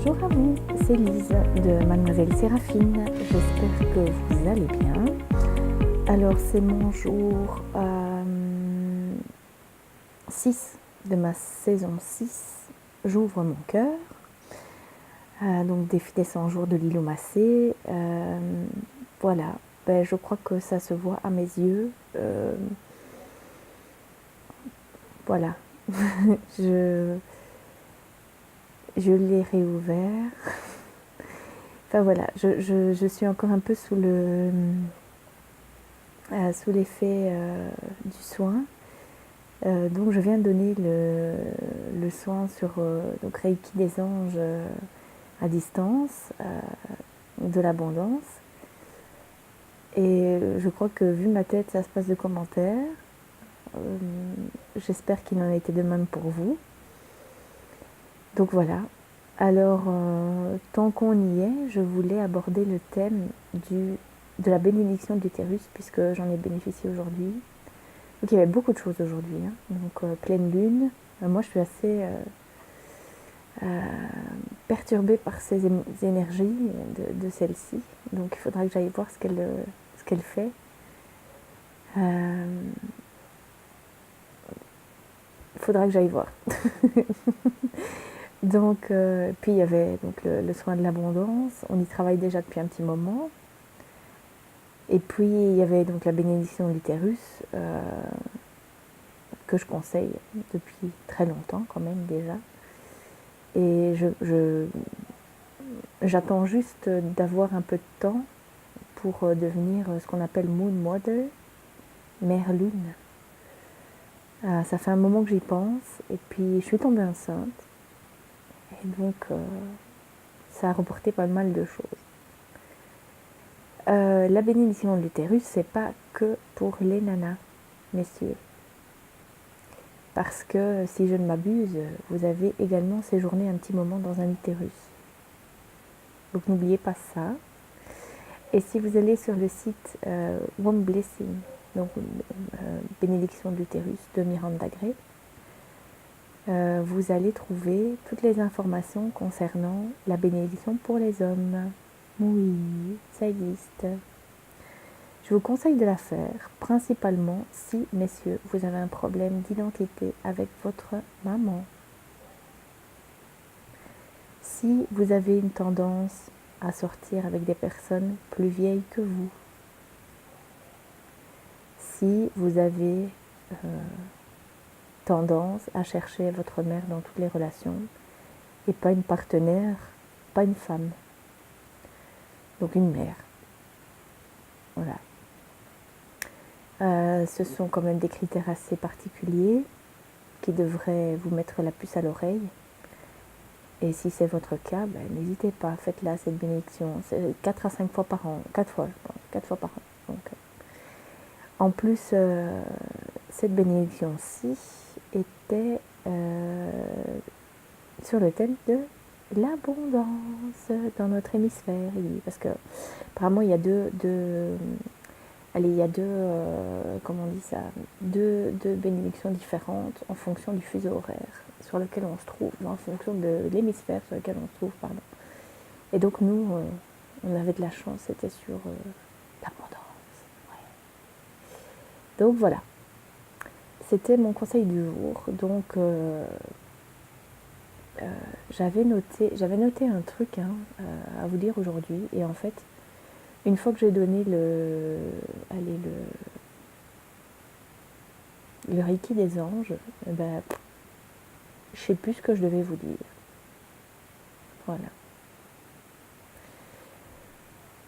Bonjour à vous, c'est Lise de Mademoiselle Séraphine, j'espère que vous allez bien. Alors c'est mon jour 6 de ma saison 6, j'ouvre mon cœur, donc défi des 100 jours de Lilo Massé. Voilà, je crois que ça se voit à mes yeux, voilà, je l'ai réouvert. Enfin voilà, je suis encore un peu sous l'effet du soin. Donc je viens de donner le soin sur donc Reiki des anges à distance, de l'abondance. Et je crois que vu ma tête, ça se passe de commentaires. J'espère qu'il en a été de même pour vous. Donc voilà. Alors, tant qu'on y est, je voulais aborder le thème de la bénédiction de l'utérus, puisque j'en ai bénéficié aujourd'hui. Donc il y avait beaucoup de choses aujourd'hui, hein. Donc pleine lune. Moi je suis assez perturbée par ces énergies de celle-ci. Donc il faudra que j'aille voir ce qu'elle fait. Il faudra que j'aille voir. Donc, puis il y avait donc, le soin de l'abondance. On y travaille déjà depuis un petit moment. Et puis il y avait donc la bénédiction de l'utérus, que je conseille depuis très longtemps quand même déjà. Et j'attends juste d'avoir un peu de temps pour devenir ce qu'on appelle Moon Mother, mère lune. Ça fait un moment que j'y pense, et puis je suis tombée enceinte. Et donc ça a reporté pas mal de choses. La bénédiction de l'utérus, c'est pas que pour les nanas, messieurs. Parce que, si je ne m'abuse, vous avez également séjourné un petit moment dans un utérus. Donc n'oubliez pas ça. Et si vous allez sur le site Womb Blessing, donc bénédiction de l'utérus de Miranda Gray, vous allez trouver toutes les informations concernant la bénédiction pour les hommes. Oui, ça existe. Je vous conseille de la faire, principalement si, messieurs, vous avez un problème d'identité avec votre maman. Si vous avez une tendance à sortir avec des personnes plus vieilles que vous. Si vous avez tendance à chercher votre mère dans toutes les relations et pas une partenaire, pas une femme. Donc une mère. Voilà. Ce sont quand même des critères assez particuliers qui devraient vous mettre la puce à l'oreille. Et si c'est votre cas, n'hésitez pas, faites-la cette bénédiction. C'est 4 à 5 fois par an. 4 fois, je pense. 4 fois par an. Donc, en plus, cette bénédiction-ci était sur le thème de l'abondance dans notre hémisphère. Parce que apparemment, il y a deux comment on dit ça, deux bénédictions différentes en fonction du fuseau horaire sur lequel on se trouve, en fonction de l'hémisphère sur lequel on se trouve, pardon. Et donc nous, on avait de la chance, c'était sur l'abondance. Ouais. Donc voilà, c'était mon conseil du jour. Donc j'avais noté un truc à vous dire aujourd'hui, et en fait, une fois que j'ai donné le Reiki des anges, je sais plus ce que je devais vous dire. Voilà.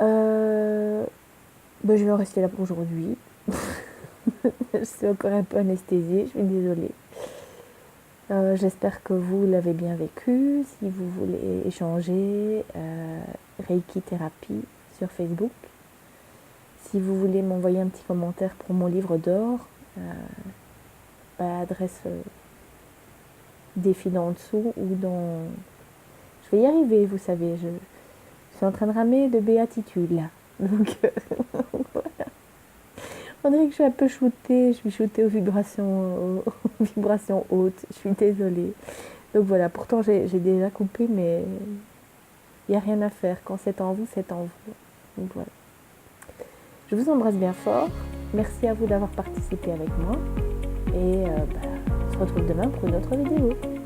Je vais en rester là pour aujourd'hui. Je suis encore un peu anesthésiée, je suis désolée. J'espère que vous l'avez bien vécu. Si vous voulez échanger, Reiki Thérapie sur Facebook. Si vous voulez m'envoyer un petit commentaire pour mon livre d'or, adresse défi en dessous ou dans... Je vais y arriver, vous savez, je suis en train de ramer de béatitude là. Donc voilà. On dirait que je suis un peu shootée, je suis shootée aux vibrations hautes, je suis désolée. Donc voilà, pourtant j'ai déjà coupé, mais Il n'y a rien à faire. Quand c'est en vous, c'est en vous. Donc voilà. Je vous embrasse bien fort. Merci à vous d'avoir participé avec moi. Et on se retrouve demain pour une autre vidéo.